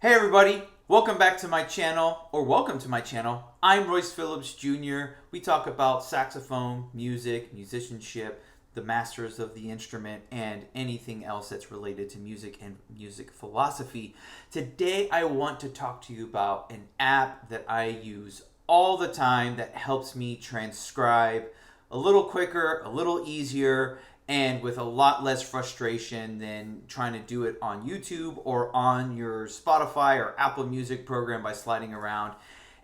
Hey everybody, welcome back to my channel, or welcome to my channel. I'm Royce Phillips Jr. We talk about saxophone, music, musicianship, the masters of the instrument, and anything else that's related to music and music philosophy. Today I want to talk to you about an app that I use all the time that helps me transcribe a little quicker, a little easier, and with a lot less frustration than trying to do it on YouTube or on your Spotify or Apple Music program by sliding around.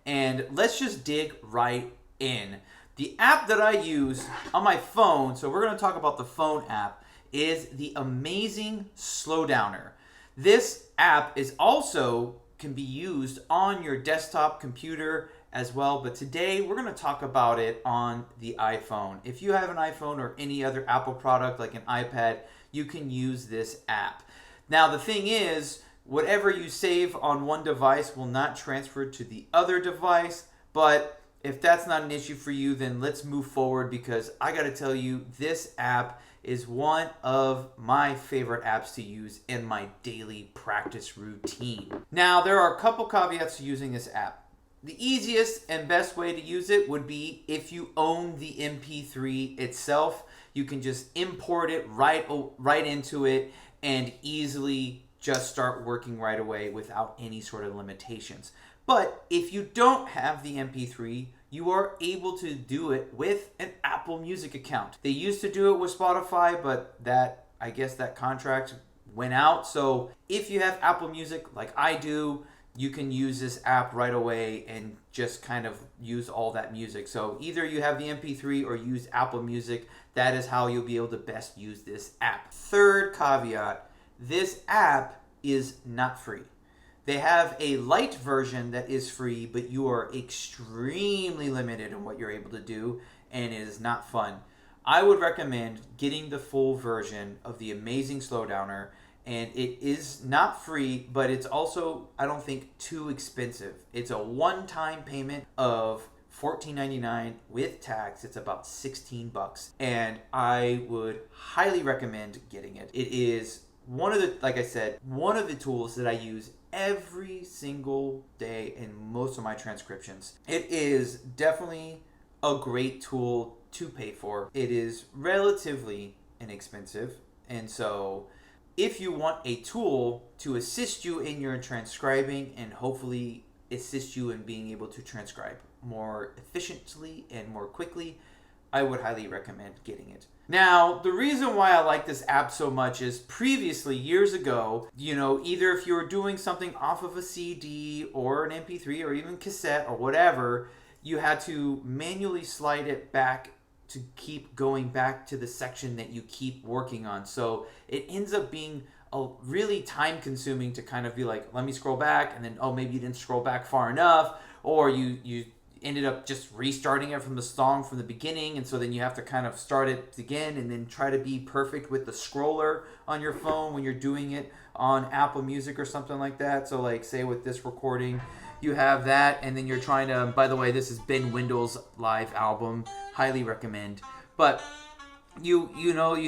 And let's just dig right in. The app that I use on my phone, so we're going to talk about the phone app, is the amazing Slowdowner. This app is also can be used on your desktop computer as well, but today we're going to talk about it on the iPhone. If you have an iPhone or any other Apple product like an iPad, you can use this app. Now the thing is, whatever you save on one device will not transfer to the other device, but if that's not an issue for you, then let's move forward, because I got to tell you, this app is one of my favorite apps to use in my daily practice routine. Now, there are a couple caveats to using this app. The easiest and best way to use it would be if you own the MP3 itself. You can just import it right into it and easily just start working right away without any sort of limitations. But if you don't have the MP3, you are able to do it with an Apple Music account. They used to do it with Spotify, but I guess that contract went out. So if you have Apple Music like I do, you can use this app right away and just kind of use all that music. So either you have the MP3 or use Apple Music. That is how you'll be able to best use this app. Third caveat, this app is not free. They have a light version that is free, but you are extremely limited in what you're able to do, and it is not fun. I would recommend getting the full version of the amazing Slowdowner, and it is not free, but it's also, I don't think, too expensive. It's a one-time payment of $14.99 with tax. It's about $16, and I would highly recommend getting it. It is one of the tools that I use every single day in most of my transcriptions. It is definitely a great tool to pay for. It is relatively inexpensive, and so if you want a tool to assist you in your transcribing and hopefully assist you in being able to transcribe more efficiently and more quickly, I would highly recommend getting it. Now, the reason why I like this app so much is previously, years ago, either if you were doing something off of a CD or an MP3 or even cassette or whatever, you had to manually slide it back to keep going back to the section that you keep working on. So it ends up being really time consuming to kind of be like, let me scroll back, and then, oh, maybe you didn't scroll back far enough, or you ended up just restarting it from the song from the beginning, and so then you have to kind of start it again and then try to be perfect with the scroller on your phone when you're doing it on Apple Music or something like that. So like, say with this recording, you have that, and then you're trying to, by the way, this is Ben Wendell's live album, highly recommend. But you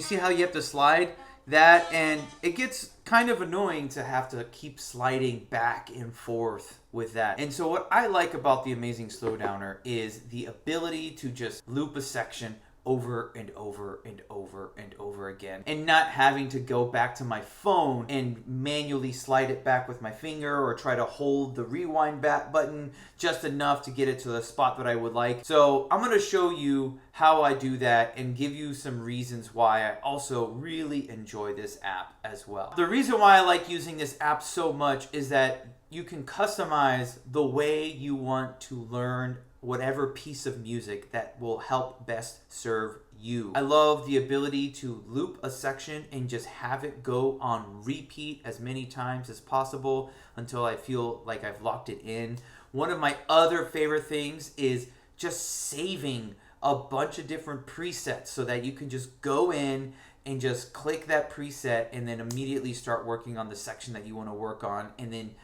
see how you have to slide that, and it gets kind of annoying to have to keep sliding back and forth with that. And so what I like about the amazing Slowdowner is the ability to just loop a section over and over and over and over again, and not having to go back to my phone and manually slide it back with my finger or try to hold the rewind back button just enough to get it to the spot that I would like. So I'm going to show you how I do that and give you some reasons why I also really enjoy this app as well. The reason why I like using this app so much is that you can customize the way you want to learn whatever piece of music that will help best serve you. I love the ability to loop a section and just have it go on repeat as many times as possible until I feel like I've locked it in. One of my other favorite things is just saving a bunch of different presets so that you can just go in and just click that preset and then immediately start working on the section that you want to work on. And then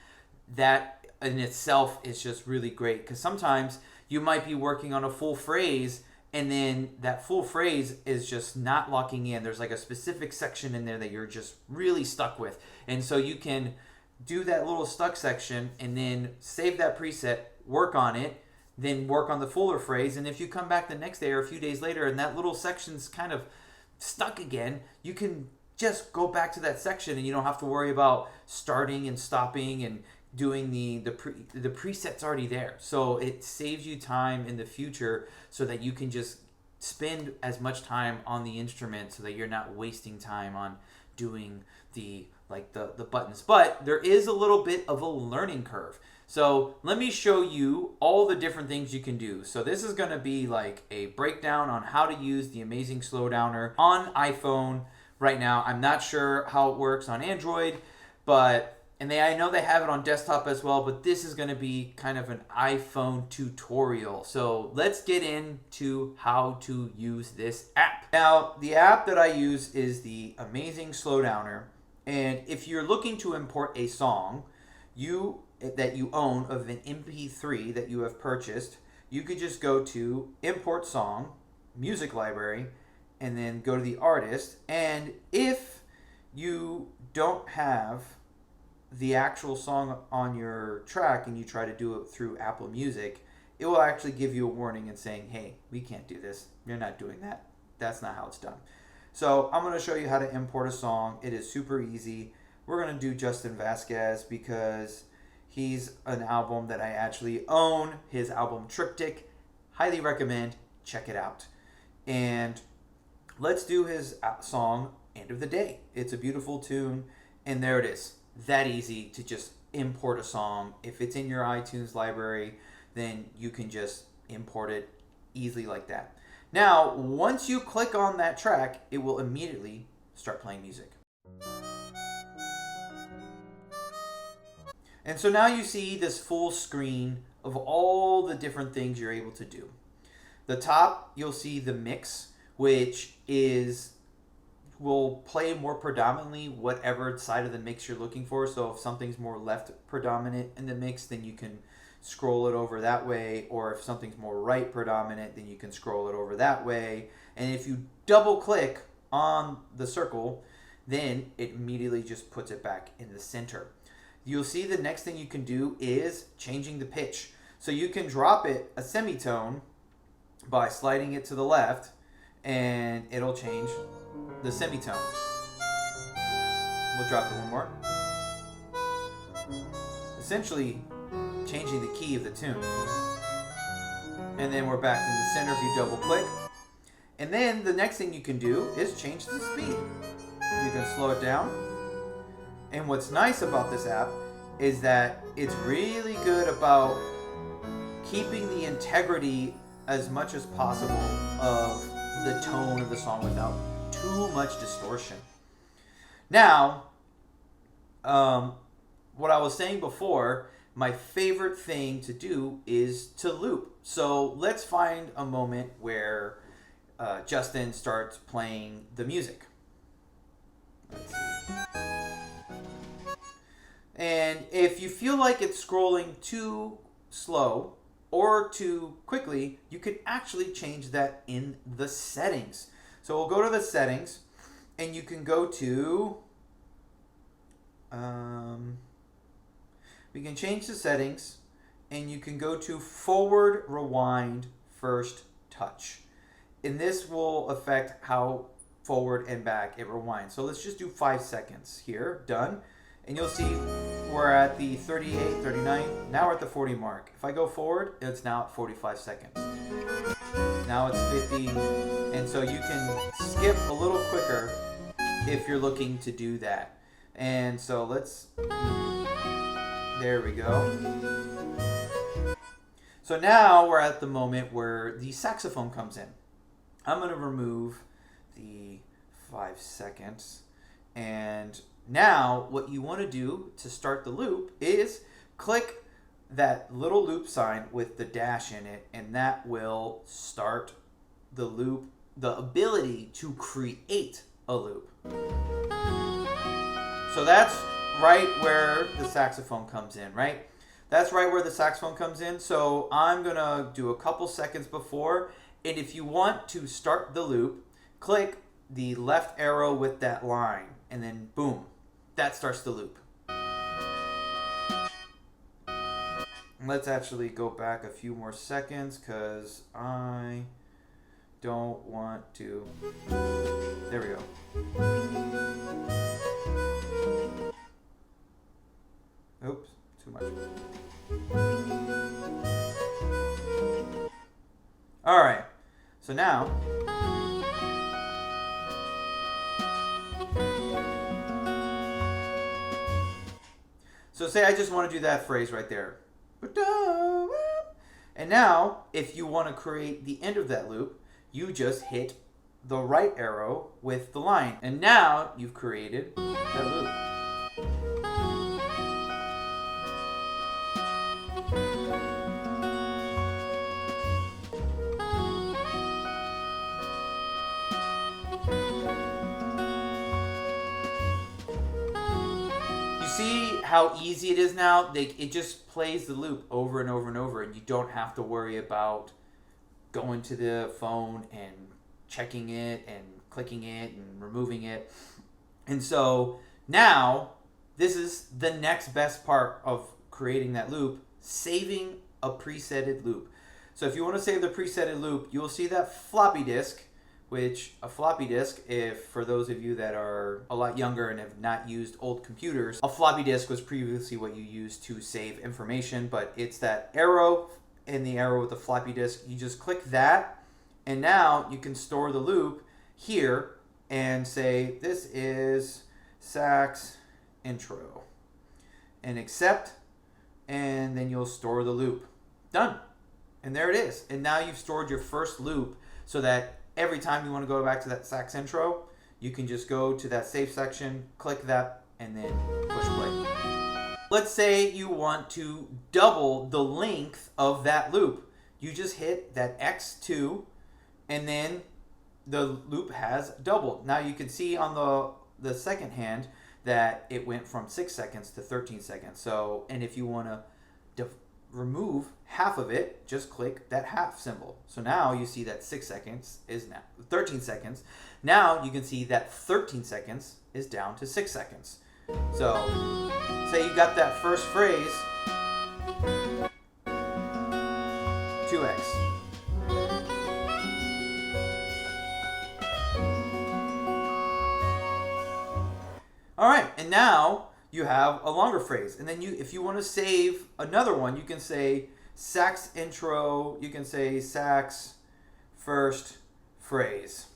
that in itself is just really great, because sometimes you might be working on a full phrase and then that full phrase is just not locking in. There's like a specific section in there that you're just really stuck with. And so you can do that little stuck section and then save that preset, work on it, then work on the fuller phrase. And if you come back the next day or a few days later and that little section's kind of stuck again, you can just go back to that section and you don't have to worry about starting and stopping and doing the preset's already there. So it saves you time in the future so that you can just spend as much time on the instrument so that you're not wasting time on doing the buttons. But there is a little bit of a learning curve. So let me show you all the different things you can do. So this is going to be like a breakdown on how to use the amazing slowdowner on iPhone right now. I'm not sure how it works on Android, but I know they have it on desktop as well, but this is going to be kind of an iPhone tutorial. So let's get into how to use this app. Now, the app that I use is the Amazing Slowdowner. And if you're looking to import a song that you own of an MP3 that you have purchased, you could just go to Import Song, Music Library, and then go to the artist. And if you don't have the actual song on your track and you try to do it through Apple Music, it will actually give you a warning and saying, hey, we can't do this. You're not doing that. That's not how it's done. So I'm going to show you how to import a song. It is super easy. We're going to do Justin Vasquez because he's an album that I actually own. His album Triptych. Highly recommend. Check it out. And let's do his song, End of the Day. It's a beautiful tune. And there it is. That easy to just import a song. If it's in your iTunes library, then you can just import it easily like that. Now, once you click on that track, it will immediately start playing music. And so now you see this full screen of all the different things you're able to do. The top, you'll see the mix, which will play more predominantly whatever side of the mix you're looking for. So if something's more left predominant in the mix, then you can scroll it over that way. Or if something's more right predominant, then you can scroll it over that way. And if you double click on the circle, then it immediately just puts it back in the center. You'll see the next thing you can do is changing the pitch. So you can drop it a semitone by sliding it to the left, and it'll change the semitone. We'll drop it one more. Essentially changing the key of the tune. And then we're back in the center if you double click. And then the next thing you can do is change the speed. You can slow it down. And what's nice about this app is that it's really good about keeping the integrity as much as possible of the tone of the song without too much distortion. Now, what I was saying before, my favorite thing to do is to loop. So let's find a moment where Justin starts playing the music. Let's see. And if you feel like it's scrolling too slow or too quickly, you can actually change that in the settings. So we'll go to the settings, and you can go to, we can change the settings, and you can go to forward rewind first touch. And this will affect how forward and back it rewinds. So let's just do 5 seconds here, done. And you'll see we're at the 38, 39, now we're at the 40 mark. If I go forward, it's now at 45 seconds. Now it's 50, and so you can skip a little quicker if you're looking to do that. And so there we go. So now we're at the moment where the saxophone comes in. I'm going to remove the 5 seconds, and now what you want to do to start the loop is click that little loop sign with the dash in it, and that will start the loop, the ability to create a loop. So that's right where the saxophone comes in, right? That's right where the saxophone comes in. So I'm going to do a couple seconds before, and if you want to start the loop, click the left arrow with that line, and then boom, that starts the loop. Let's actually go back a few more seconds because I don't want to. There we go. Oops, too much. All right, so now. So say I just want to do that phrase right there. And now, if you want to create the end of that loop, you just hit the right arrow with the line. And now you've created that loop. See how easy it is now? It just plays the loop over and over and over, and you don't have to worry about going to the phone and checking it and clicking it and removing it. And so now this is the next best part of creating that loop, saving a presetted loop. So if you want to save the presetted loop, you'll see that floppy disk, which a floppy disk, if for those of you that are a lot younger and have not used old computers, a floppy disk was previously what you used to save information, but it's that arrow and the arrow with the floppy disk. You just click that, and now you can store the loop here and say, this is sax intro, and accept, and then you'll store the loop. Done. And there it is. And now you've stored your first loop so that every time you want to go back to that sax intro, you can just go to that save section, click that, and then push play. Let's say you want to double the length of that loop. You just hit that X2, and then the loop has doubled. Now you can see on the second hand that it went from 6 seconds to 13 seconds. So, and if you want to remove half of it, just click that half symbol. So now you see that 6 seconds is now 13 seconds. Now you can see that 13 seconds is down to 6 seconds. So say you got that first phrase, 2x. All right, and now you have a longer phrase. And then if you want to save another one, you can say sax intro, you can say sax first phrase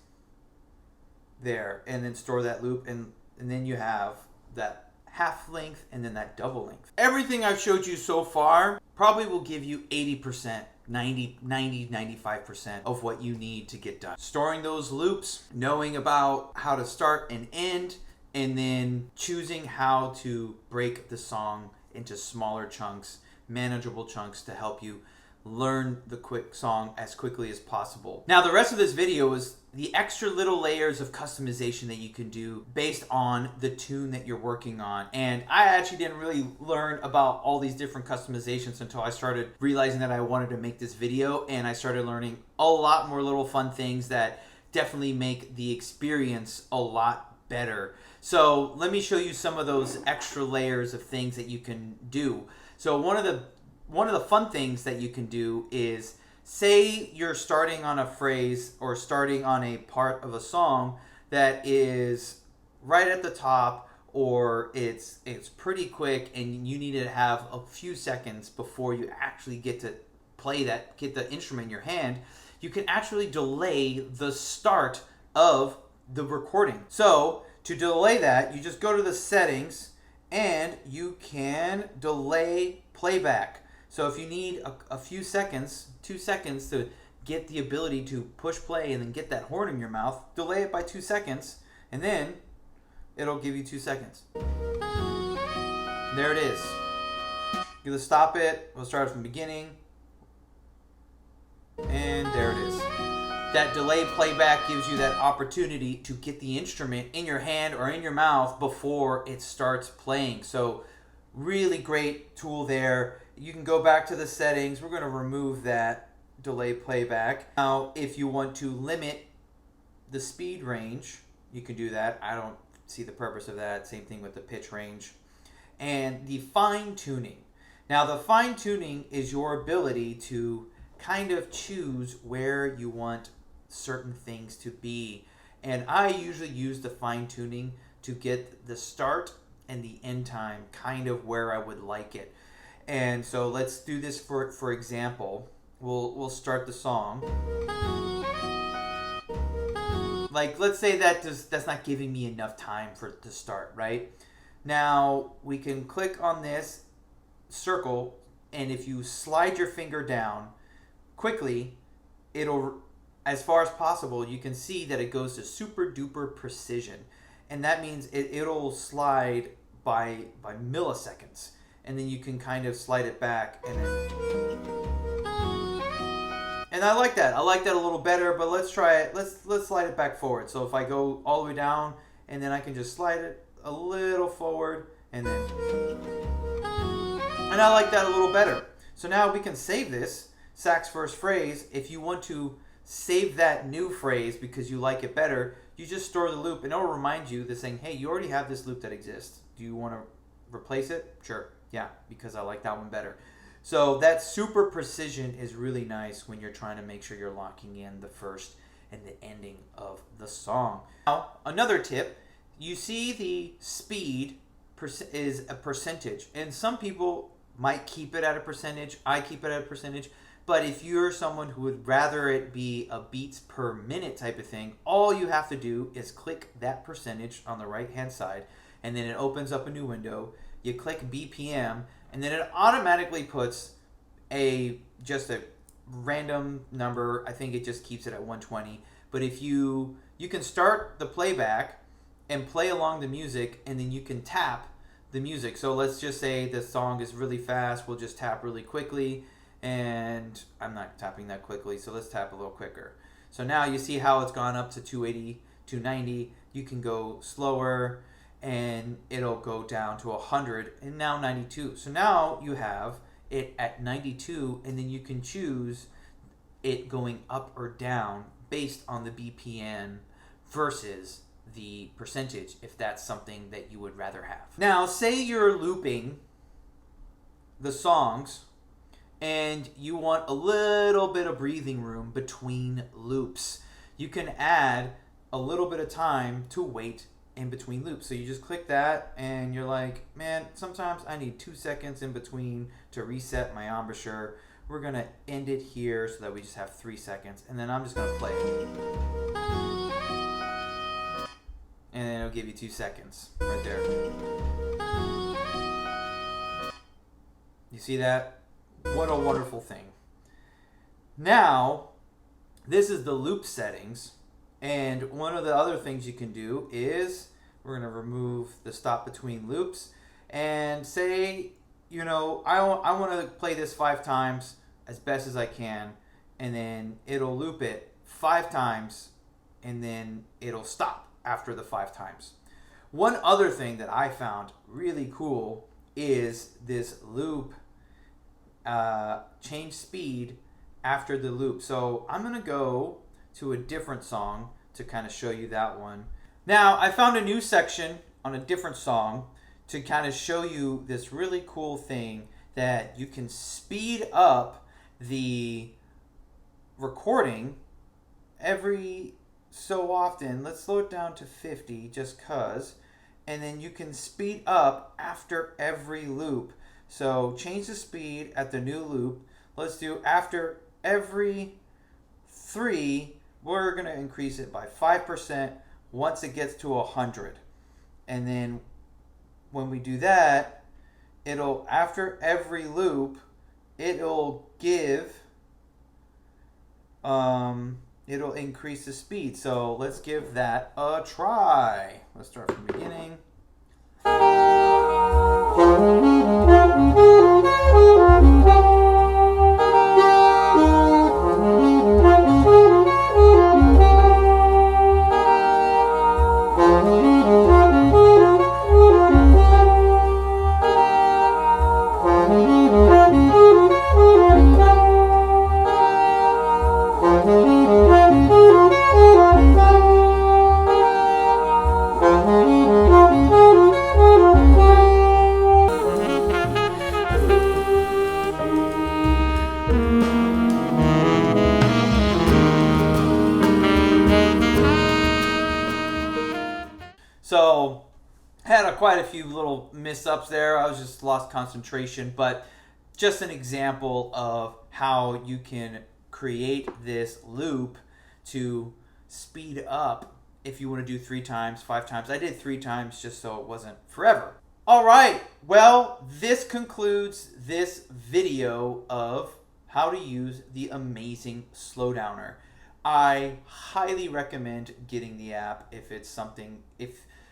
there, and then store that loop, and then you have that half length and then that double length. Everything I've showed you so far probably will give you 80%, 95% of what you need to get done. Storing those loops, knowing about how to start and end, and then choosing how to break the song into smaller chunks, manageable chunks to help you learn the quick song as quickly as possible. Now the rest of this video is the extra little layers of customization that you can do based on the tune that you're working on. And I actually didn't really learn about all these different customizations until I started realizing that I wanted to make this video, and I started learning a lot more little fun things that definitely make the experience a lot better. So let me show you some of those extra layers of things that you can do. So one of the fun things that you can do is, say you're starting on a phrase or starting on a part of a song that is right at the top, or it's pretty quick and you need to have a few seconds before you actually get to play that, get the instrument in your hand. You can actually delay the start of the recording. So to delay that, you just go to the settings and you can delay playback. So if you need a few seconds, 2 seconds to get the ability to push play and then get that horn in your mouth, delay it by 2 seconds, and then it'll give you 2 seconds. There it is. You're gonna stop it. We'll start from the beginning. And there it is. That delay playback gives you that opportunity to get the instrument in your hand or in your mouth before it starts playing. So really great tool there. You can go back to the settings. We're going to remove that delay playback. Now, if you want to limit the speed range, you can do that. I don't see the purpose of that. Same thing with the pitch range. And the fine tuning. Now, the fine tuning is your ability to kind of choose where you want certain things to be. And I usually use the fine tuning to get the start and the end time kind of where I would like it. And so let's do this for example. We'll start the song. Like, let's say that's not giving me enough time for it to start, right? Now we can click on this circle, and if you slide your finger down quickly, it'll, as far as possible, you can see that it goes to super duper precision, and that means it'll slide by milliseconds, and then you can kind of slide it back, and I like that. I like that a little better, but let's try it. Let's slide it back forward. So if I go all the way down, and then I can just slide it a little forward, and I like that a little better. So now we can save this sax first phrase. If you want to save that new phrase because you like it better, you just store the loop, and it'll remind you this saying, hey, you already have this loop that exists. Do you want to replace it? Sure. Yeah, because I like that one better. So that super precision is really nice when you're trying to make sure you're locking in the first and the ending of the song. Now, another tip, you see the speed is a percentage, and some people might keep it at a percentage. I keep it at a percentage. But if you're someone who would rather it be a beats per minute type of thing, all you have to do is click that percentage on the right hand side, and then it opens up a new window. You click BPM, and then it automatically puts just a random number. I think it just keeps it at 120. But if you can start the playback and play along the music, and then you can tap the music. So let's just say the song is really fast. We'll just tap really quickly, and I'm not tapping that quickly, so let's tap a little quicker. So now you see how it's gone up to 280, 290. You can go slower, and it'll go down to 100, and now 92. So now you have it at 92, and then you can choose it going up or down based on the BPM versus the percentage, if that's something that you would rather have. Now, say you're looping the songs and you want a little bit of breathing room between loops. You can add a little bit of time to wait in between loops. So you just click that, and you're like, man, sometimes I need 2 seconds in between to reset my embouchure. We're gonna end it here so that we just have 3 seconds, and then I'm just gonna play it. And then it'll give you 2 seconds right there. You see that? What a wonderful thing. Now, this is the loop settings. And one of the other things you can do is we're going to remove the stop between loops and say, you know, I want to play this 5 times as best as I can, and then it'll loop it 5 times, and then it'll stop after the 5 times. One other thing that I found really cool is this loop change speed after the loop. So I'm going to go to a different song to kind of show you that one. Now, I found a new section on a different song to kind of show you this really cool thing that you can speed up the recording every so often. Let's slow it down to 50 just cuz, and then you can speed up after every loop. So change the speed at the new loop. Let's do after every 3, we're going to increase it by 5% once it gets to 100. And then when we do that, it'll, after every loop, it'll give, it'll increase the speed. So let's give that a try. Let's start from the beginning. had quite a few little miss-ups there. I was just lost concentration, but just an example of how you can create this loop to speed up if you want to do 3 times, 5 times. I did 3 times just so it wasn't forever. All right, well, this concludes this video of how to use the amazing slowdowner. I highly recommend getting the app if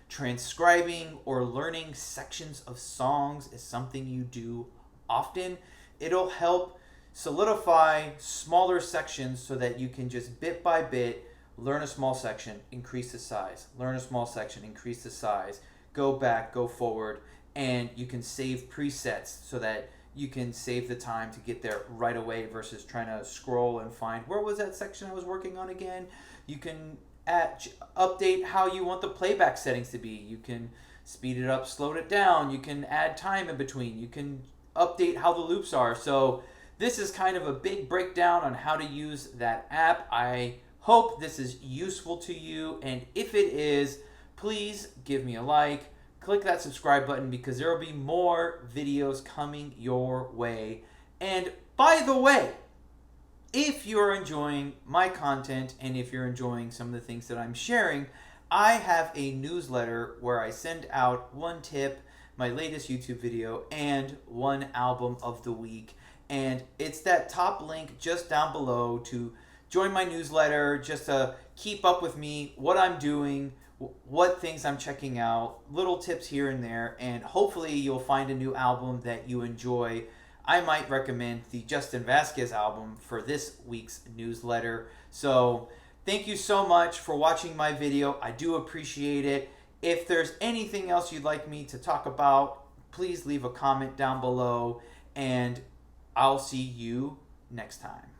transcribing or learning sections of songs is something you do often. It'll help solidify smaller sections so that you can just bit by bit learn a small section, increase the size, learn a small section, increase the size, go back, go forward, and you can save presets so that you can save the time to get there right away versus trying to scroll and find where was that section I was working on again. You can update how you want the playback settings to be. You can speed it up, slow it down. You can add time in between. You can update how the loops are. So this is kind of a big breakdown on how to use that app. I hope this is useful to you, and if it is, please give me a like. Click that subscribe button because there will be more videos coming your way. And by the way, if you're enjoying my content and if you're enjoying some of the things that I'm sharing, I have a newsletter where I send out 1 tip, my latest YouTube video, and 1 album of the week. And it's that top link just down below to join my newsletter, just to keep up with me, what I'm doing, what things I'm checking out, little tips here and there, and hopefully you'll find a new album that you enjoy. I might recommend the Justin Vasquez album for this week's newsletter. So thank you so much for watching my video. I do appreciate it. If there's anything else you'd like me to talk about, please leave a comment down below, and I'll see you next time.